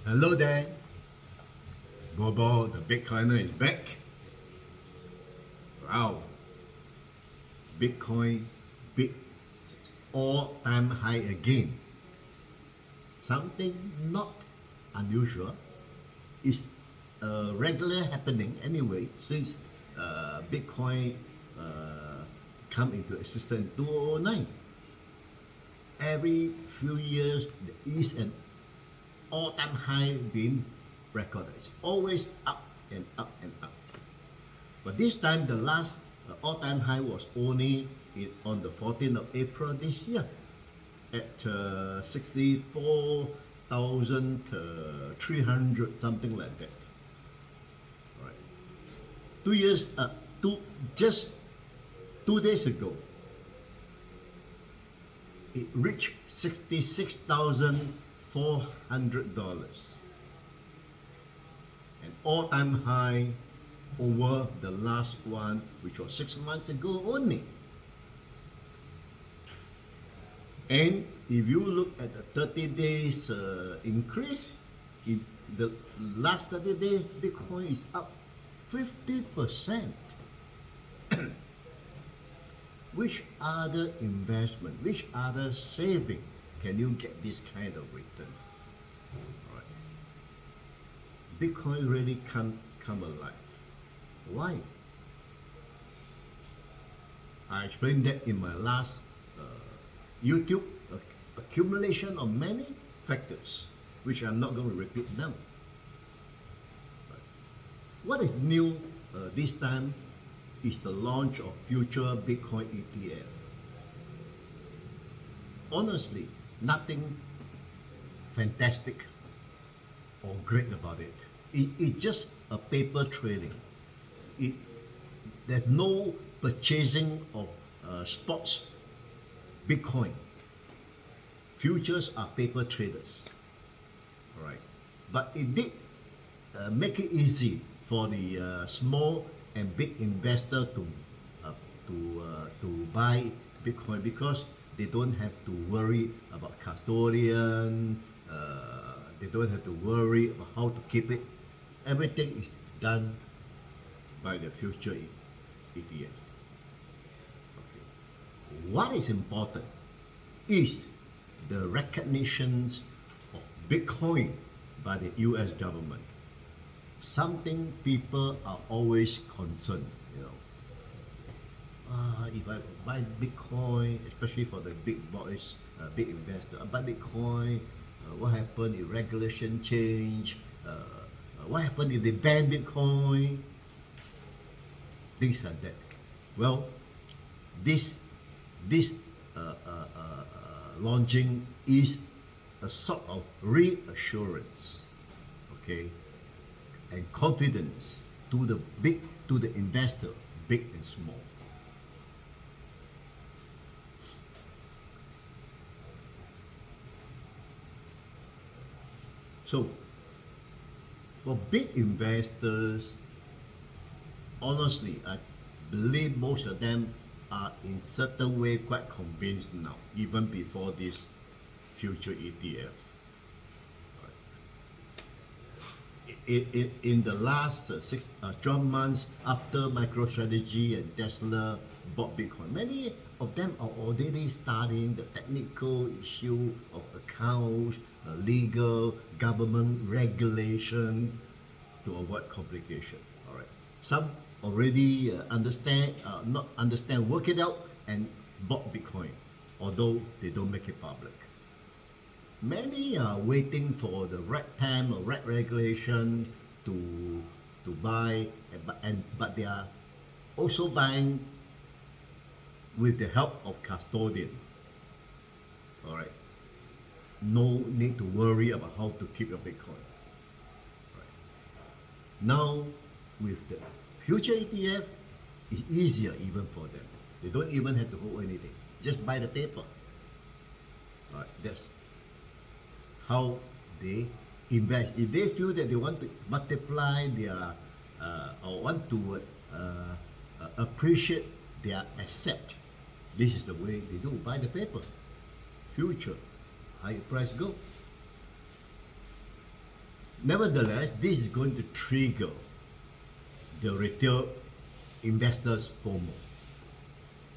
Hello there, BoBo the Bitcoiner is back. Wow, Bitcoin big all-time high again. Something not unusual. It's regular happening anyway since Bitcoin come into existence in 2009. Every few years there is an all-time high being recorded. It's always up and up and up. But this time, the last all-time high was only on the 14th of April this year at 64,300, something like that. Right. Just 2 days ago, it reached $66,400, an all-time high over the last one, which was 6 months ago only. And if you look at the 30 days increase, in the last 30 days, Bitcoin is up 50%. Which other investment, which other saving can you get this kind of return? Right. Bitcoin really can't come alive. Why? I explained that in my last YouTube accumulation of many factors, which I'm not going to repeat now. Right. What is new this time is the launch of future Bitcoin ETF. Honestly, nothing fantastic or great about it. It's just a paper trading. There's no purchasing of spots Bitcoin. Futures are paper traders. All right. But it did make it easy for the small and big investor to buy Bitcoin, because they don't have to worry about custodian, they don't have to worry about how to keep it. Everything is done by the future ETF. Okay. What is important is the recognition of Bitcoin by the US government. Something people are always concerned, if I buy Bitcoin, especially for the big boys, big investor, I buy Bitcoin, what happened if regulation change? What happened if they ban Bitcoin? Things like that. Well, this launching is a sort of reassurance, okay, and confidence to the investor, big and small. So, for big investors, honestly, I believe most of them are in certain way quite convinced now, even before this future ETF. In the last 12 months after MicroStrategy and Tesla bought Bitcoin, many of them are already studying the technical issue of accounts, legal, government regulation to avoid complication. All right. Some already not understand, work it out, and bought Bitcoin, although they don't make it public. Many are waiting for the right time or right regulation to buy, but they are also buying with the help of custodian. All right. No need to worry about how to keep your Bitcoin. Right. Now, with the future ETF, it's easier even for them. They don't even have to hold anything. Just buy the paper. All right. That's how they invest. If they feel that they want to multiply their or want to appreciate their asset, this is the way they do. Buy the paper. Future, high price go. Nevertheless, this is going to trigger the retail investors FOMO.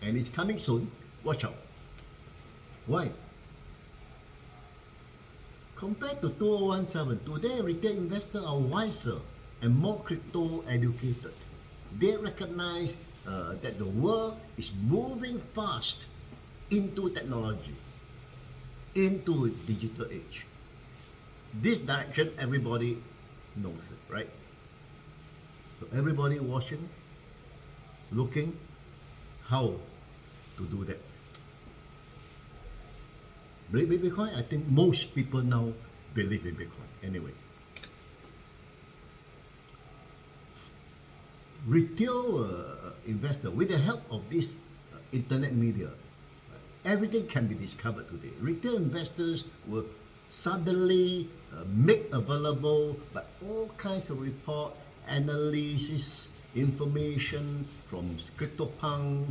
And it's coming soon. Watch out. Why? Compared to 2017, today retail investors are wiser and more crypto educated. They recognize that the world is moving fast into technology, into digital age. This direction everybody knows it, right? So everybody watching, looking how to do that. Believe in Bitcoin? I think most people now believe in Bitcoin. Anyway, retail investor, with the help of this internet media, everything can be discovered today. Retail investors will suddenly make available by all kinds of report, analysis, information from CryptoPunk,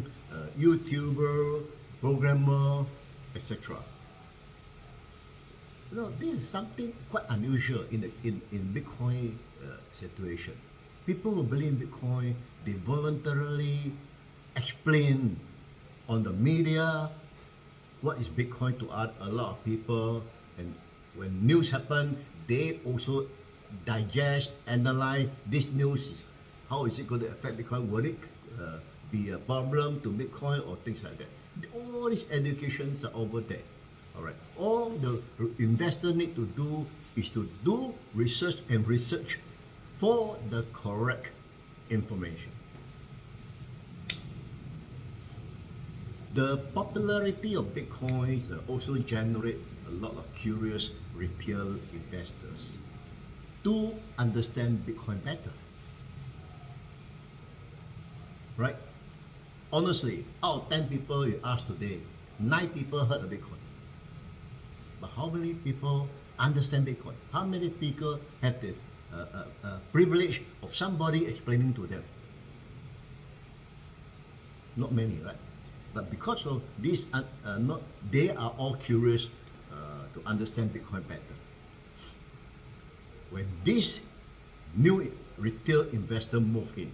YouTuber, programmer, etc. You know, this is something quite unusual in Bitcoin situation. People who believe in Bitcoin, they voluntarily explain on the media what is Bitcoin to a lot of people, and when news happen, they also digest, analyze this news. How is it going to affect Bitcoin? Will it be a problem to Bitcoin or things like that? All these educations are over there. All right. All the investor need to do is to do research and research for the correct information. The popularity of Bitcoins also generate a lot of curious retail investors to understand Bitcoin better. Right? Honestly, out of 10 people you ask today, 9 people heard of Bitcoin. But how many people understand Bitcoin? How many people have the privilege of somebody explaining to them? Not many, right? But because of this, they are all curious to understand Bitcoin better. When this new retail investor moved in,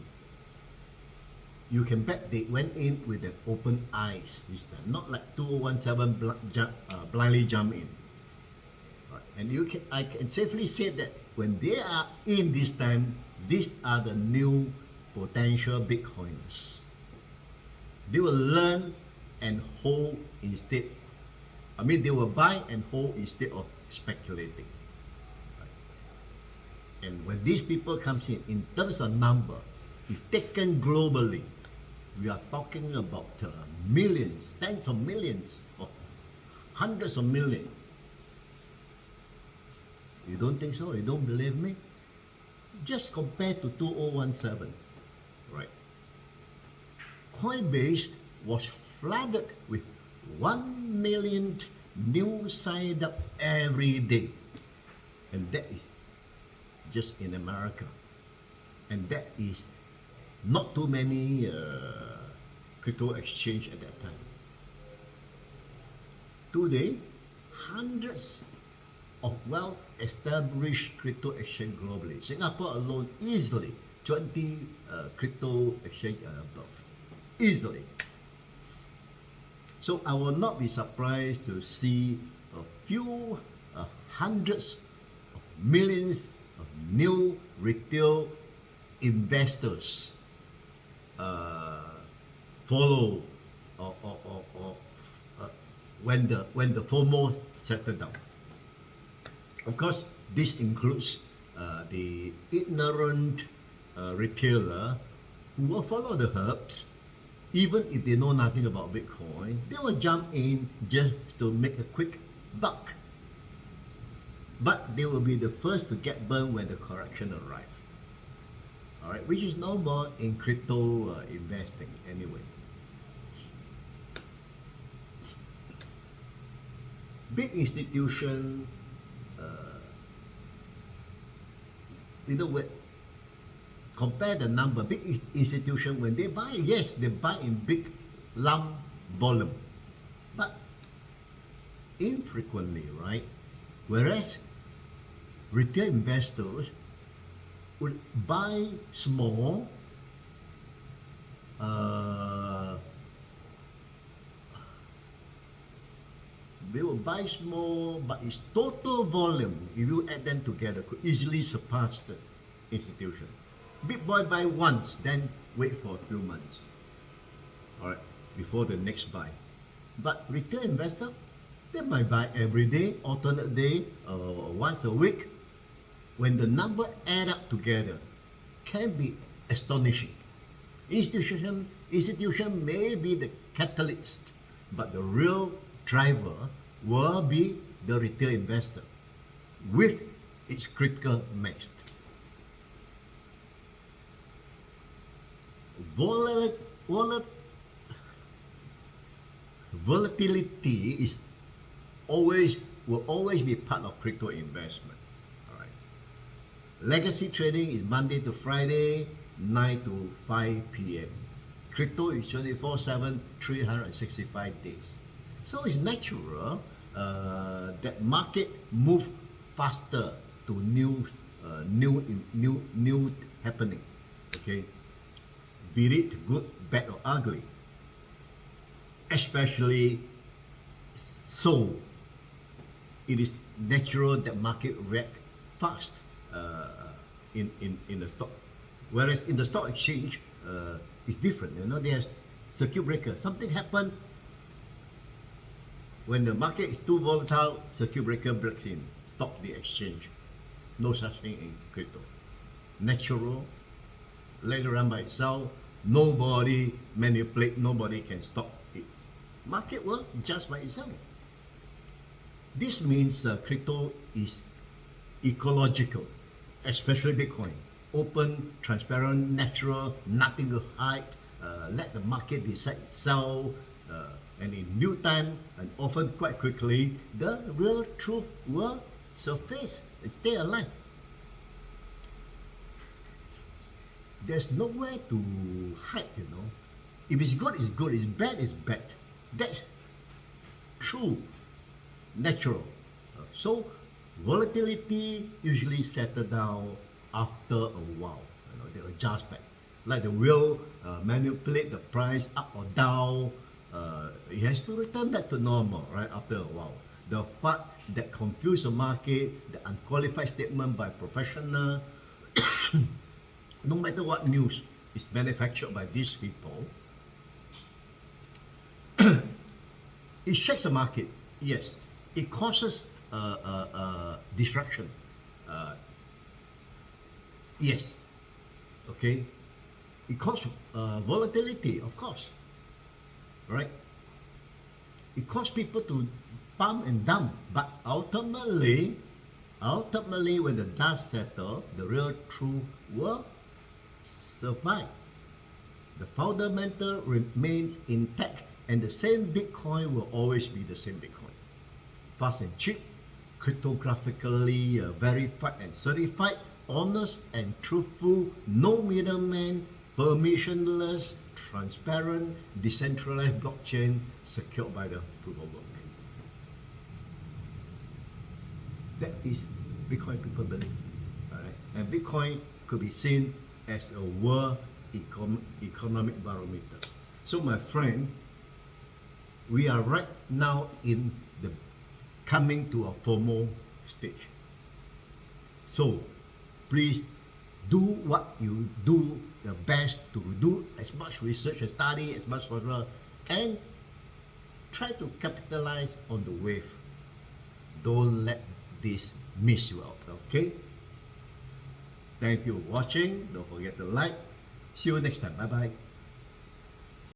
you can bet they went in with their open eyes this time, not like 2017 blindly jump in. Right. And I can safely say that when they are in this time, these are the new potential Bitcoiners. They will learn and hold instead. They will buy and hold instead of speculating. Right. And when these people comes in terms of number, if taken globally, we are talking about millions, tens of millions, or hundreds of millions. You don't think so? You don't believe me? Just compare to 2017, right? Coinbase was flooded with 1 million new signed up every day. And that is just in America. And that is not too many crypto exchange at that time. Today, hundreds of well-established crypto exchange globally. Singapore alone, easily 20 crypto exchange above. Easily. So I will not be surprised to see a few hundreds of millions of new retail investors follow when the FOMO settle down. Of course, this includes the ignorant retailer who will follow the herbs, even if they know nothing about Bitcoin. They will jump in just to make a quick buck. But they will be the first to get burned when the correction arrives. Alright, which is normal in crypto investing anyway. Big institution, compare the number. Big institution, when they buy, yes, they buy in big lump volume, but infrequently, right? Whereas retail investors would buy small, they will buy small, but its total volume, if you add them together, could easily surpass the institution. Big boy buy once, then wait for a few months, all right, before the next buy. But retail investor, they might buy every day, alternate day, once a week. When the number add up together, can be astonishing. Institution may be the catalyst, but the real driver will be the retail investor with its critical mass. Volatility will always be part of crypto investment. All right. Legacy trading is Monday to Friday, 9 to 5 p.m. Crypto is 24/7, 365 days. So it's natural that market move faster to new happening. Okay, be it good, bad, or ugly. Especially so, it is natural that market react fast in the stock. Whereas in the stock exchange, it's different. You know, there's circuit breaker. Something happened when the market is too volatile. Circuit breaker breaks in, stop the exchange. No such thing in crypto. Natural, let it run by itself. Nobody manipulate. Nobody can stop it. Market will adjust by itself. This means crypto is ecological, especially Bitcoin. Open, transparent, natural, nothing to hide. Let the market decide itself, and in due time, and often quite quickly, the real truth will surface and stay alive. There's nowhere to hide, you know. If it's good, it's good. It's bad, it's bad. That's true, natural. So volatility usually settle down after a while. You know, they adjust back. Like the wheel manipulate the price up or down. It has to return back to normal, right? After a while. The part that confuse the market, the unqualified statement by professional, no matter what news is manufactured by these people, it shakes the market. Yes, it causes disruption. Yes, okay. It causes volatility, of course, right? It causes people to pump and dump, but ultimately, when the dust settles, the real truth will survive. The fundamental remains intact, and the same Bitcoin will always be the same Bitcoin. Fast and cheap, cryptographically verified and certified, honest and truthful, no middleman, permissionless, transparent, decentralized blockchain secured by the proof of work. That is Bitcoin people believe. All right? And Bitcoin could be seen as a world economic barometer. So my friend, we are right now in the coming to a FOMO stage. So please do what you do the best to do as much research and study as much as possible, and try to capitalize on the wave. Don't let this miss you out, okay? Thank you for watching. Don't forget to like. See you next time. Bye bye.